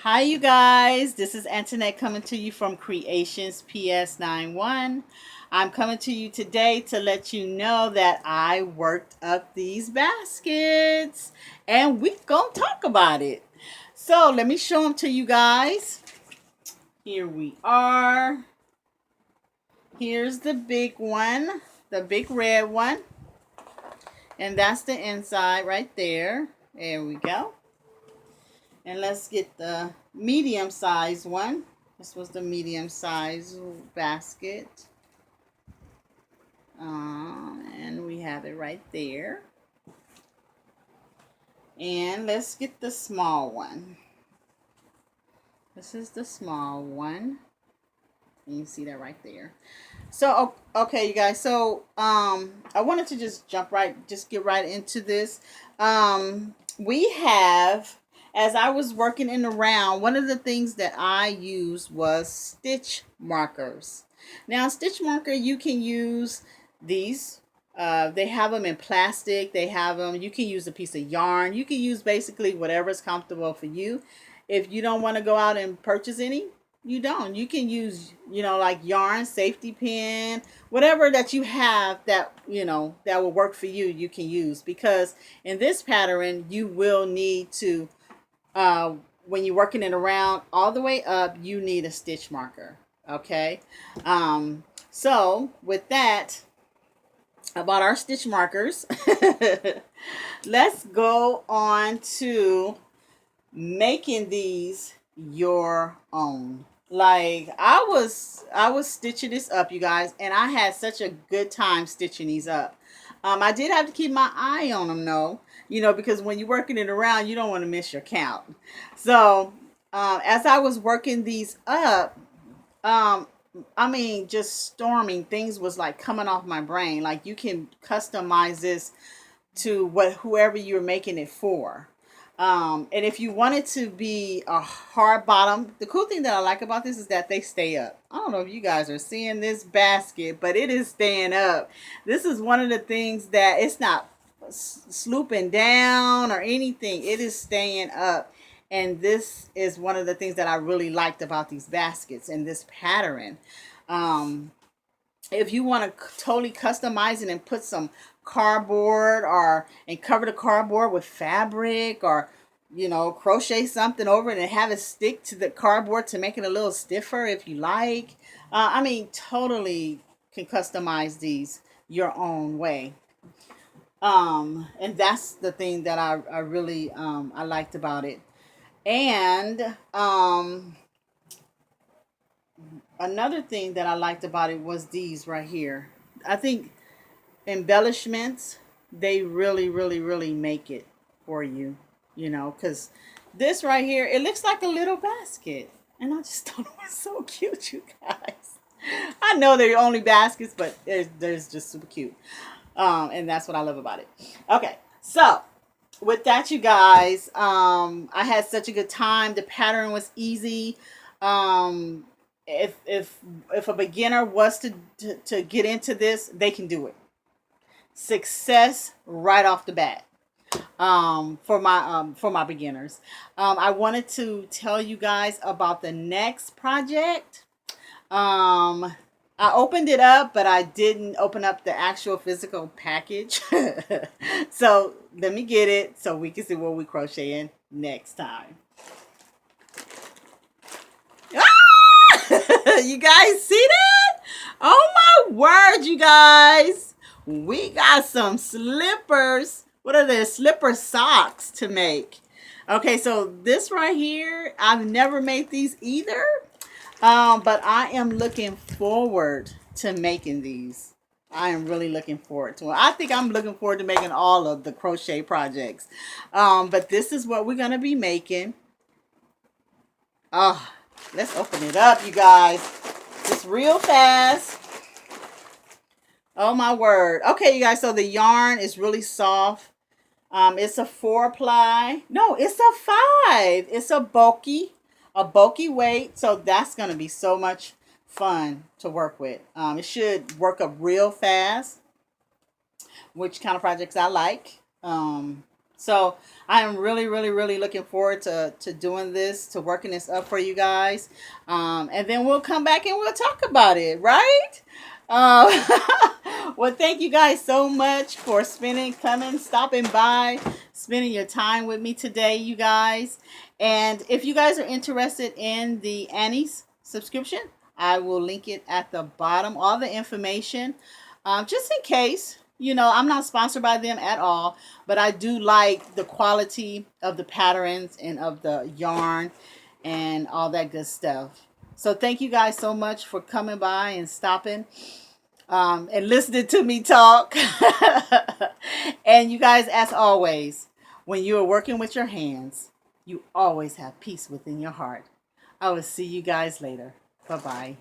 Hi, you guys. This is Antoinette coming to you from Creations PS91. I'm coming to you today to let you know that I worked up these baskets and we're going to talk about it. So, let me show them to you guys. Here we are. Here's the big one, the big red one. And that's the inside right there. There we go. And let's get the medium size one. This was the medium size basket. And we have it right there. And let's get the small one. This is the small one. And you see that right there. So, okay, you guys. So, I wanted to just get right into this. We have, as I was working in the round, one of the things that I used was stitch markers. Now, stitch marker, you can use these. They have them in plastic. They have them. You can use a piece of yarn. You can use basically whatever is comfortable for you. If you don't want to go out and purchase any, you don't. You can use, like yarn, safety pin, whatever that you have that, that will work for you, you can use. Because in this pattern, you will need to, when you're working it around all the way up, you need a stitch marker. Okay. So with that, about our stitch markers, let's go on to making these your own. Like I was stitching this up, you guys, and I had such a good time stitching these up. I did have to keep my eye on them though, because when you're working it around, you don't want to miss your count. So as I was working these up, um, just storming, things was like coming off my brain. Like you can customize this to whoever you're making it for. And if you want it to be a hard bottom, the cool thing that I like about this is that they stay up. I don't know if you guys are seeing this basket, but it is staying up. This is one of the things that it's not slooping down or anything. It is staying up. And this is one of the things that I really liked about these baskets and this pattern. If you want to totally customize it and put some cardboard and cover the cardboard with fabric, or crochet something over it and have it stick to the cardboard to make it a little stiffer if you like. Totally can customize these your own way. And that's the thing that I really I liked about it. And another thing that I liked about it was these right here. I think embellishments, they really, really, really make it for you, because this right here, it looks like a little basket. And I just thought it was so cute, you guys. I know they're only baskets, but they're just super cute. And that's what I love about it. Okay, so with that, you guys, I had such a good time. The pattern was easy. If a beginner was to get into this, they can do it. Success right off the bat. For my beginners. I wanted to tell you guys about the next project. I opened it up, but I didn't open up the actual physical package. So let me get it so we can see what we crochet in next time. Ah! You guys see that? Oh my word, you guys. We got some slippers. What are the slipper socks to make? Okay, so this right here, I've never made these either. But I am looking forward to making these. I am really looking forward to it. I think I'm looking forward to making all of the crochet projects. But this is what we're going to be making. Oh, let's open it up, you guys. Just real fast. Oh, my word. Okay, you guys, so the yarn is really soft. It's a 4-ply. No, it's a 5. It's a bulky weight. So that's going to be so much fun to work with. It should work up real fast, which kind of projects I like. So I am really, really, really looking forward to doing this, to working this up for you guys. And then we'll come back and we'll talk about it, right? Uh, well, thank you guys so much for stopping by, spending your time with me today, you guys. And if you guys are interested in the Annie's subscription, I will link it at the bottom, all the information, just in case. You know, I'm not sponsored by them at all, but I do like the quality of the patterns and of the yarn and all that good stuff. So thank you guys so much for coming by and stopping and listening to me talk. And you guys, as always, when you are working with your hands, you always have peace within your heart. I will see you guys later. Bye-bye.